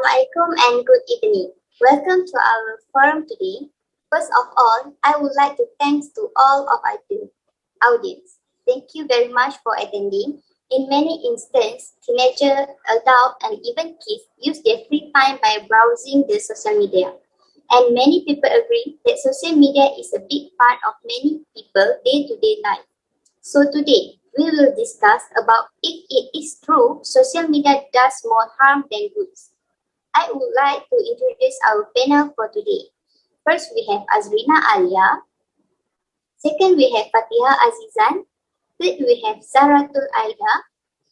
Assalamualaikum and good evening. Welcome to our forum today. First of all, I would like to thank to all of our audience. Thank you very much for attending. In many instances, teenagers, adults, and even kids use their free time by browsing the social media. And many people agree that social media is a big part of many people's day-to-day life. So today, we will discuss about if it is true social media does more harm than good. I would like to introduce our panel for today. First, we have Azrina Alia. Second, we have Fatiha Azizan. Third, we have Zaratul Aida.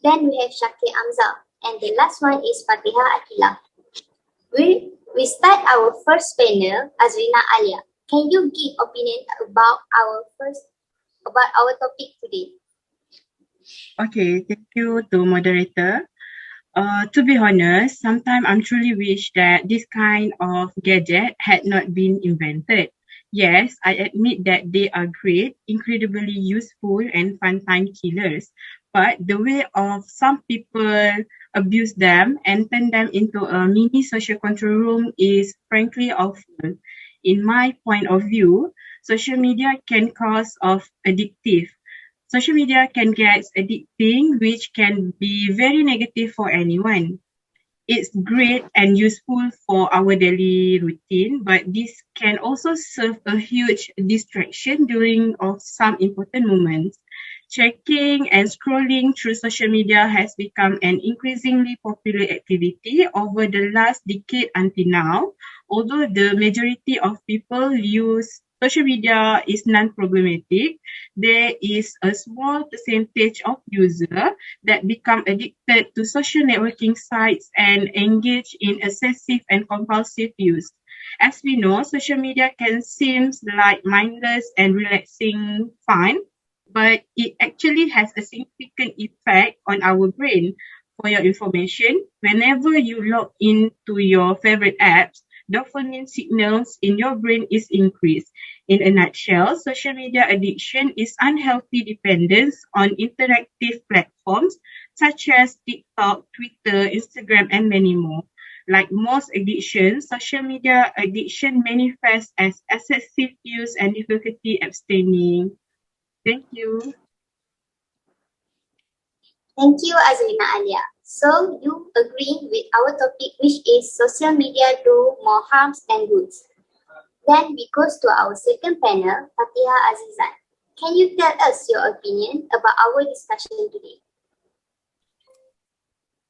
Then we have Shakir Amza. And the last one is Fatiha Akila. We start our first panel, Azrina Alia. Can you give opinion about our topic today? Okay, thank you to moderator. To be honest, sometimes I'm truly wish that this kind of gadget had not been invented. Yes, I admit that they are great, incredibly useful and fun time killers. But the way of some people abuse them and turn them into a mini social control room is frankly awful. In my point of view, social media can cause of addictive. Social media can get addicting, which can be very negative for anyone. It's great and useful for our daily routine, but this can also serve a huge distraction during of some important moments. Checking and scrolling through social media has become an increasingly popular activity over the last decade until now. Although the majority of people use social media is non-problematic, there is a small percentage of users that become addicted to social networking sites and engage in excessive and compulsive use. As we know, social media can seem like mindless and relaxing fun, but it actually has a significant effect on our brain. For your information, whenever you log into your favorite apps, dopamine signals in your brain is increased. In a nutshell, social media addiction is unhealthy dependence on interactive platforms such as TikTok, Twitter, Instagram, and many more. Like most addictions, social media addiction manifests as excessive use and difficulty abstaining. Thank you. Thank you, Azrina Alia. So you agree with our topic, which is social media do more harms than goods. Then we go to our second panel, Fatiha Azizan. Can you tell us your opinion about our discussion today?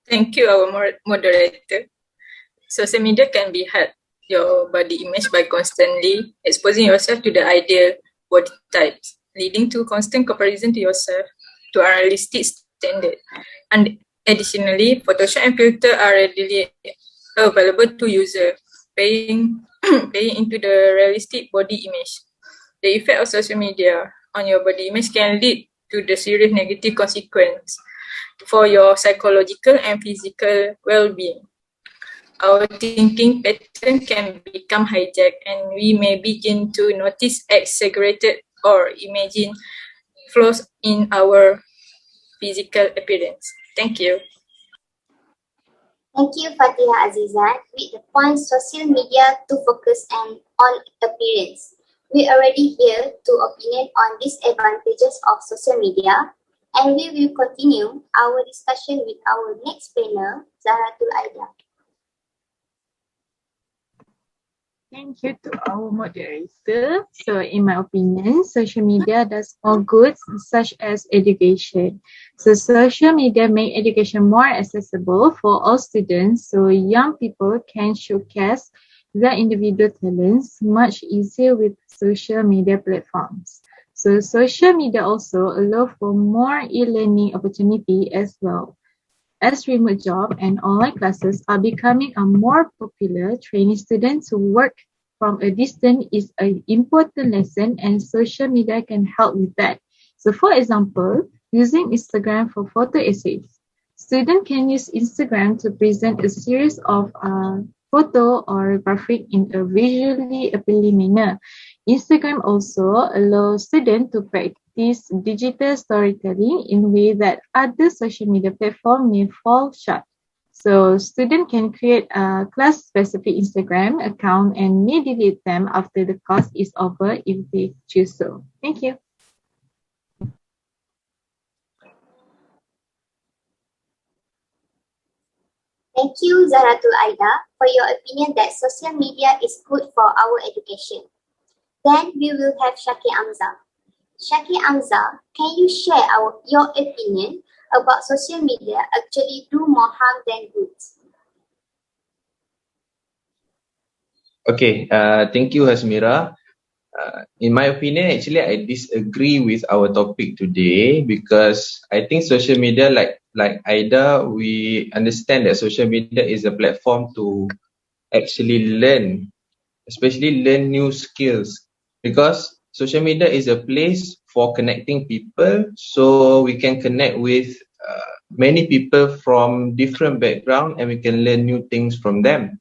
Thank you, our moderator. Social media can be hurt your body image by constantly exposing yourself to the ideal body types, leading to constant comparison to yourself to unrealistic standard. And additionally, Photoshop and filter are readily available to user, paying into the realistic body image. The effect of social media on your body image can lead to the serious negative consequence for your psychological and physical well-being. Our thinking pattern can become hijacked and we may begin to notice exaggerated or imagine flaws in our physical appearance. Thank you. Thank you, Fatiha Azizan. With the point social media to focus on appearance. We already hear two opinions on disadvantages of social media, and we will continue our discussion with our next panel, Zaratul Aida. Thank you to our moderator. So in my opinion, social media does more good such as education. So social media make education more accessible for all students so young people can showcase their individual talents much easier with social media platforms. So social media also allow for more e-learning opportunity as well. As remote job and online classes are becoming a more popular, training students who work from a distance is an important lesson and social media can help with that. So for example, using Instagram for photo essays. Students can use Instagram to present a series of photo or graphic in a visually appealing manner. Instagram also allows students to practice digital storytelling in a way that other social media platforms may fall short. So student can create a class-specific Instagram account and may delete them after the course is over if they choose so. Thank you. Thank you, Zaratul Aida, for your opinion that social media is good for our education. Then we will have Shaki Amza. Shaki Amza, can you share your opinion about social media actually do more harm than good? Okay, thank you, Hasmira. In my opinion, actually, I disagree with our topic today because I think social media, like Aida, we understand that social media is a platform to actually learn, especially learn new skills, because social media is a place for connecting people, so we can connect with many people from different background and we can learn new things from them.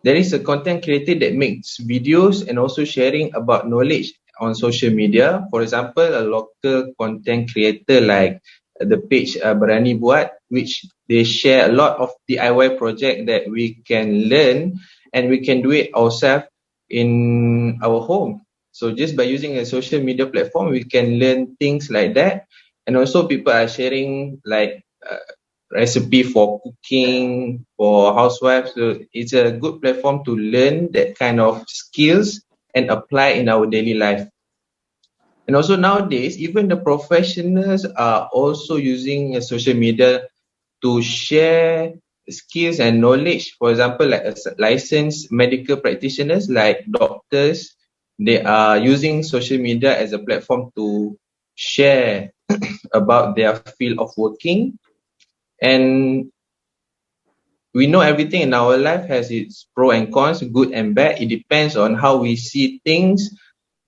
There is a content creator that makes videos and also sharing about knowledge on social media. For example, a local content creator like the page Berani Buat, which they share a lot of DIY project that we can learn and we can do it ourselves in our home. So just by using a social media platform, we can learn things like that. And also people are sharing like recipe for cooking for housewives. So it's a good platform to learn that kind of skills and apply in our daily life. And also nowadays, even the professionals are also using social media to share skills and knowledge. For example, like licensed medical practitioners, like doctors, they are using social media as a platform to share about their field of working. And we know everything in our life has its pro and cons, good and bad. It depends on how we see things.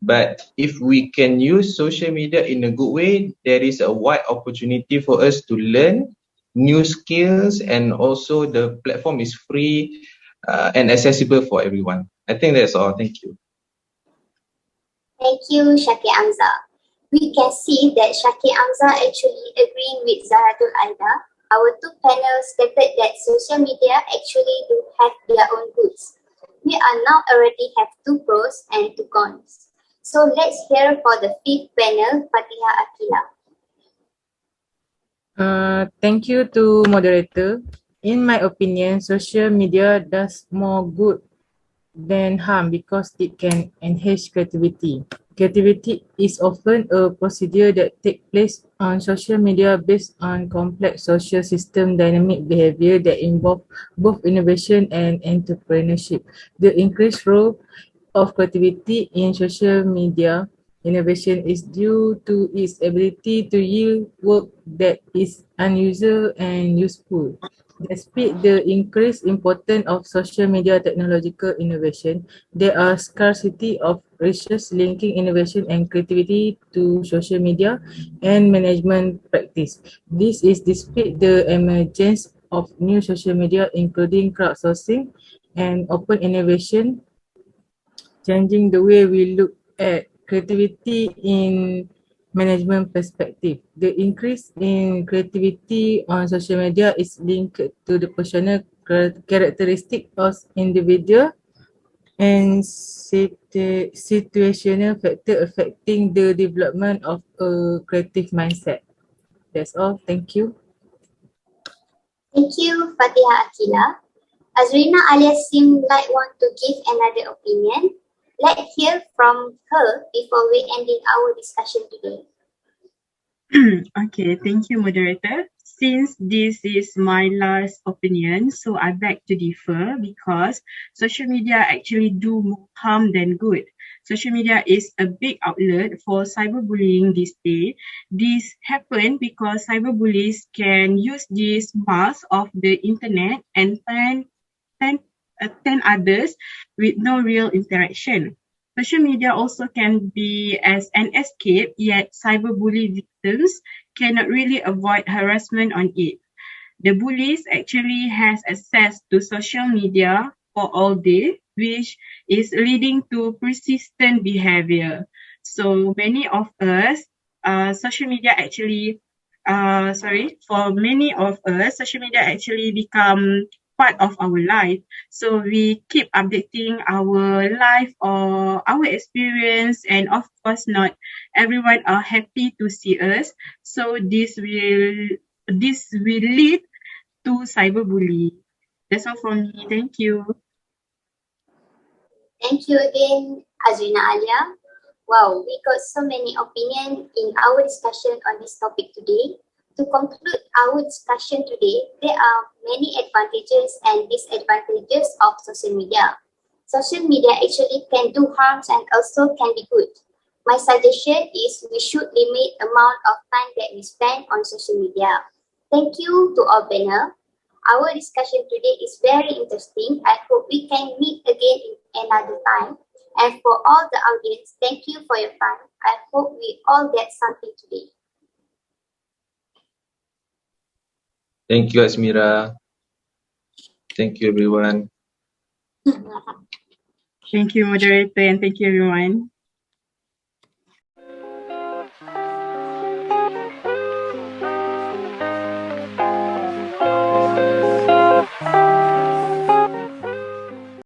But if we can use social media in a good way, there is a wide opportunity for us to learn new skills, and also the platform is free and accessible for everyone. I think that's all. Thank you. Thank you, Shaki Amza. We can see that Shaki Amza actually agreeing with Zaratul Aida. Our two panels stated that social media actually do have their own goods. We are now already have two pros and two cons. So let's hear for the fifth panel, Fatiha Akila. Thank you to moderator. In my opinion, social media does more good than harm because it can enhance creativity. Creativity is often a procedure that takes place on social media based on complex social system dynamic behavior that involve both innovation and entrepreneurship. The increased role of creativity in social media innovation is due to its ability to yield work that is unusual and useful. Despite the increased importance of social media technological innovation, there are scarcity of research linking innovation and creativity to social media and management practice. This is despite the emergence of new social media including crowdsourcing and open innovation, changing the way we look at creativity in management perspective. The increase in creativity on social media is linked to the personal characteristic of individual and situational factor affecting the development of a creative mindset. That's all. Thank you. Thank you, Fatiha Akila. Azrina Alia seemed like want to give another opinion. Let's hear from her before we ending our discussion today. Okay, thank you, moderator. Since this is my last opinion, so I beg to differ because social media actually do more harm than good. Social media is a big outlet for cyberbullying this day. This happened because cyberbullies can use this mask of the internet and ten others with no real interaction. Social media also can be as an escape, yet cyberbully victims cannot really avoid harassment on it. The bullies actually has access to social media for all day, which is leading to persistent behavior. So many of us, social media actually for many of us, social media actually become part of our life. So we keep updating our life or our experience, and of course not everyone are happy to see us. So this will lead to cyberbullying. That's all from me. Thank you. Thank you again, Azrina Alia. Wow, we got so many opinions in our discussion on this topic today. To conclude our discussion today, there are many advantages and disadvantages of social media. Social media actually can do harms and also can be good. My suggestion is we should limit amount of time that we spend on social media. Thank you to our panel. Our discussion today is very interesting. I hope we can meet again in another time. And for all the audience, thank you for your time. I hope we all get something today. Thank you, Asmira. Thank you, everyone. Thank you, moderator, and thank you, everyone.